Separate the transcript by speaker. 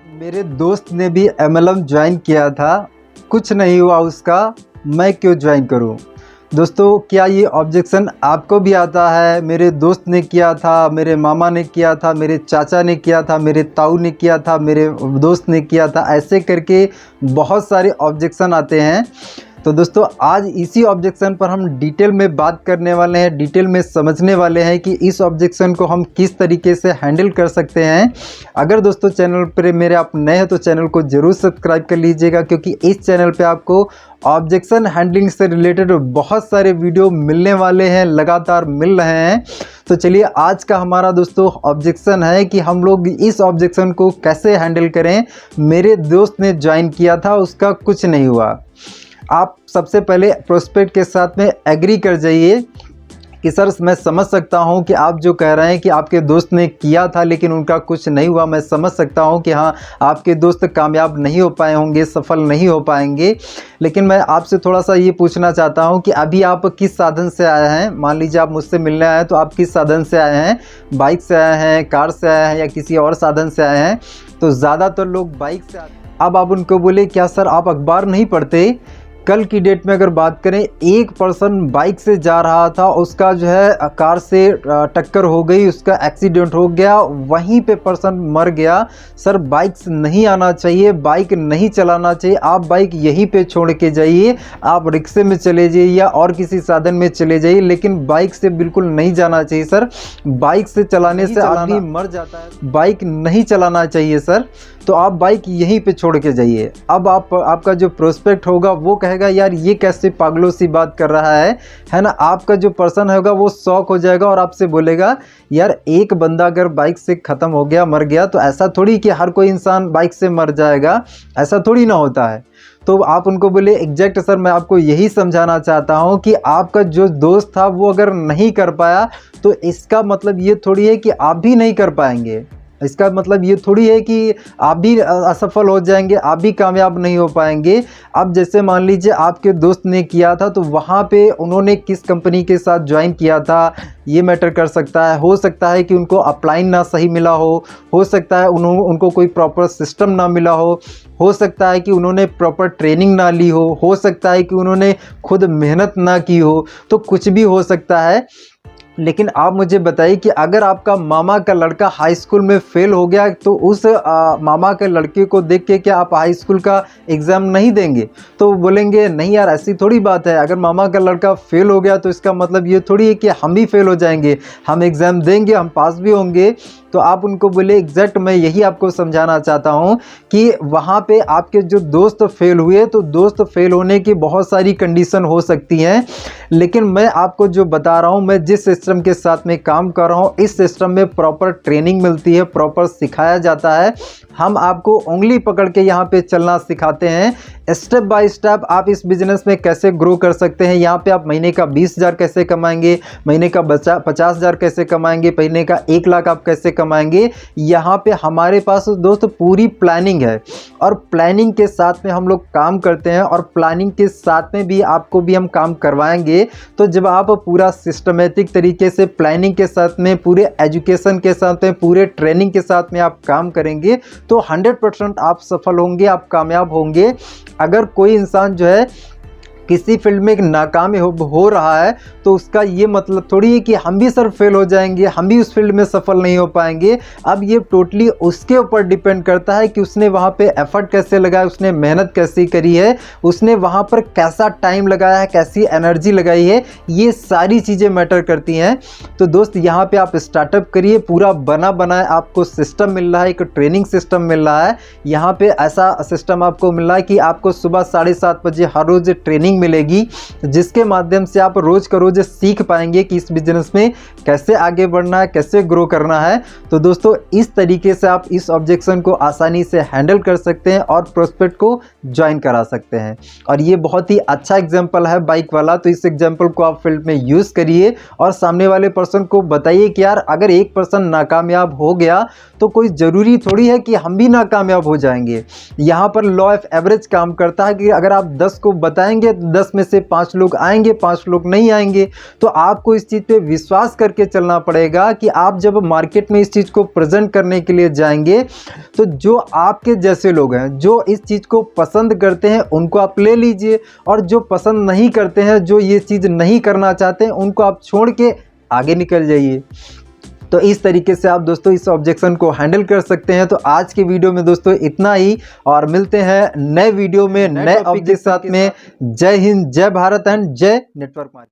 Speaker 1: मेरे दोस्त ने भी MLM ज्वाइन किया था, कुछ नहीं हुआ उसका, मैं क्यों ज्वाइन करूं? दोस्तों, क्या ये ऑब्जेक्शन आपको भी आता है? मेरे दोस्त ने किया था, मेरे मामा ने किया था, मेरे चाचा ने किया था, मेरे ताऊ ने किया था, मेरे दोस्त ने किया था, ऐसे करके बहुत सारे ऑब्जेक्शन आते हैं। तो दोस्तों, आज इसी ऑब्जेक्शन पर हम डिटेल में बात करने वाले हैं, डिटेल में समझने वाले हैं कि इस ऑब्जेक्शन को हम किस तरीके से हैंडल कर सकते हैं। अगर दोस्तों चैनल पर मेरे आप नए हैं तो चैनल को ज़रूर सब्सक्राइब कर लीजिएगा, क्योंकि इस चैनल पे आपको ऑब्जेक्शन हैंडलिंग से रिलेटेड बहुत सारे वीडियो मिलने वाले हैं, लगातार मिल रहे हैं। तो चलिए, आज का हमारा दोस्तों ऑब्जेक्शन है कि हम लोग इस ऑब्जेक्शन को कैसे हैंडल करें। मेरे दोस्त ने ज्वाइन किया था, उसका कुछ नहीं हुआ। आप सबसे पहले प्रोस्पेक्ट के साथ में एग्री कर जाइए कि सर, मैं समझ सकता हूं कि आप जो कह रहे हैं कि आपके दोस्त ने किया था लेकिन उनका कुछ नहीं हुआ। मैं समझ सकता हूं कि हाँ, आपके दोस्त कामयाब नहीं हो पाए होंगे, सफल नहीं हो पाएंगे। लेकिन मैं आपसे थोड़ा सा ये पूछना चाहता हूं कि अभी आप किस साधन से आए हैं? मान लीजिए आप मुझसे मिलने आए हैं, तो आप किस साधन से आए हैं? बाइक से आए हैं, कार से आए हैं, या किसी और साधन से आए हैं? तो ज़्यादातर लोग बाइक से आते हैं। अब आप उनको बोले, क्या सर आप अखबार नहीं पढ़ते? कल की डेट में अगर बात करें, एक पर्सन बाइक से जा रहा था, उसका जो है कार से टक्कर हो गई, उसका एक्सीडेंट हो गया, वहीं पे पर्सन मर गया। सर, बाइक से नहीं आना चाहिए, बाइक नहीं चलाना चाहिए, आप बाइक यहीं पे छोड़ के जाइए, आप रिक्शे में चले जाइए या और किसी साधन में चले जाइए, लेकिन बाइक से बिल्कुल नहीं जाना चाहिए सर। बाइक से चलाने से आदमी मर जाता है, बाइक नहीं चलाना चाहिए सर। तो आप बाइक यहीं पे छोड़ के जाइए। अब आपका जो प्रोस्पेक्ट होगा वो कहेगा, यार ये कैसे पागलों सी बात कर रहा है ना। आपका जो पर्सन होगा वो शॉक हो जाएगा और आपसे बोलेगा, यार एक बंदा अगर बाइक से ख़त्म हो गया, मर गया, तो ऐसा थोड़ी कि हर कोई इंसान बाइक से मर जाएगा, ऐसा थोड़ी ना होता है। तो आप उनको बोले, एग्जैक्ट सर, मैं आपको यही समझाना चाहता हूँ कि आपका जो दोस्त था वो अगर नहीं कर पाया, तो इसका मतलब ये थोड़ी है कि आप भी नहीं कर पाएंगे। इसका मतलब ये थोड़ी है कि आप भी असफल हो जाएंगे, आप भी कामयाब नहीं हो पाएंगे। अब जैसे मान लीजिए आपके दोस्त ने किया था, तो वहाँ पे उन्होंने किस कंपनी के साथ ज्वाइन किया था, ये मैटर कर सकता है। हो सकता है कि उनको अपलाइन ना सही मिला हो सकता है उनको कोई प्रॉपर सिस्टम ना मिला हो सकता है कि उन्होंने प्रॉपर ट्रेनिंग ना ली हो सकता है कि उन्होंने खुद मेहनत ना की हो, तो कुछ भी हो सकता है। लेकिन आप मुझे बताइए कि अगर आपका मामा का लड़का हाई स्कूल में फेल हो गया, तो उस मामा के लड़के को देख के क्या आप हाई स्कूल का एग्ज़ाम नहीं देंगे? तो बोलेंगे, नहीं यार, ऐसी थोड़ी बात है। अगर मामा का लड़का फेल हो गया तो इसका मतलब ये थोड़ी है कि हम भी फेल हो जाएंगे, हम एग्ज़ाम देंगे, हम पास भी होंगे। तो आप उनको बोले, एग्जैक्ट मैं यही आपको समझाना चाहता हूँ कि वहाँ पे आपके जो दोस्त फेल हुए, तो दोस्त फेल होने की बहुत सारी कंडीशन हो सकती हैं। लेकिन मैं आपको जो बता रहा हूँ, मैं जिस सिस्टम के साथ में काम कर रहा हूँ, इस सिस्टम में प्रॉपर ट्रेनिंग मिलती है, प्रॉपर सिखाया जाता है। हम आपको उंगली पकड़ के यहाँ पे चलना सिखाते हैं, स्टेप बाय स्टेप आप इस बिजनेस में कैसे ग्रो कर सकते हैं। यहाँ पे आप महीने का 20,000 कैसे कमाएंगे, महीने का 50,000 कैसे कमाएंगे, महीने का 1 लाख आप कैसे कमाएंगे। यहाँ पे हमारे पास दोस्त पूरी प्लानिंग है, और प्लानिंग के साथ में हम लोग काम करते हैं, और प्लानिंग के साथ में भी आपको भी हम काम करवाएंगे। तो जब आप पूरा सिस्टमेटिक तरीके से प्लानिंग के साथ में, पूरे एजुकेशन के साथ में, पूरे ट्रेनिंग के साथ में आप काम करेंगे, तो 100% आप सफल होंगे, आप कामयाब होंगे। अगर कोई इंसान जो है किसी फील्ड में नाकाम हो रहा है, तो उसका ये मतलब थोड़ी है कि हम भी सर फेल हो जाएंगे, हम भी उस फील्ड में सफल नहीं हो पाएंगे। अब ये टोटली उसके ऊपर डिपेंड करता है कि उसने वहाँ पे एफर्ट कैसे लगाया, उसने मेहनत कैसी करी है, उसने वहाँ पर कैसा टाइम लगाया है, कैसी एनर्जी लगाई है, ये सारी चीज़ें मैटर करती हैं। तो दोस्त, यहाँ पर आप स्टार्टअप करिए, पूरा बना बनाए आपको सिस्टम मिल रहा है, एक ट्रेनिंग सिस्टम मिल रहा है। यहाँ पर ऐसा सिस्टम आपको मिल रहा है कि आपको सुबह 7:30 बजे हर रोज़ ट्रेनिंग मिलेगी, जिसके माध्यम से आप रोज का रोज सीख पाएंगे कि इस बिजनेस में कैसे आगे बढ़ना है, कैसे ग्रो करना है। तो दोस्तों, इस तरीके से आप इस ऑब्जेक्शन को आसानी से हैंडल कर सकते हैं और प्रोस्पेक्ट को ज्वाइन करा सकते हैं। और ये बहुत ही अच्छा एग्जांपल है बाइक वाला, तो इस एग्जांपल को आप फील्ड में यूज करिए और सामने वाले पर्सन को बताइए कि यार, अगर एक पर्सन नाकामयाब हो गया तो कोई ज़रूरी थोड़ी है कि हम भी नाकामयाब हो जाएंगे। यहाँ पर लॉ ऑफ एवरेज काम करता है कि अगर आप 10 को बताएंगे, 10 में से 5 लोग आएंगे, 5 लोग नहीं आएंगे। तो आपको इस चीज़ पे विश्वास करके चलना पड़ेगा कि आप जब मार्केट में इस चीज़ को प्रेजेंट करने के लिए जाएंगे तो जो आपके जैसे लोग हैं, जो इस चीज़ को पसंद करते हैं, उनको आप ले लीजिए, और जो पसंद नहीं करते हैं, जो ये चीज़ नहीं करना चाहते हैं, उनको आप छोड़ के आगे निकल जाइए। तो इस तरीके से आप दोस्तों इस ऑब्जेक्शन को हैंडल कर सकते हैं। तो आज के वीडियो में दोस्तों इतना ही, और मिलते हैं नए वीडियो में नए ऑब्जेक्ट के साथ में। जय हिंद, जय भारत एंड जय नेटवर्क मार्केटिंग।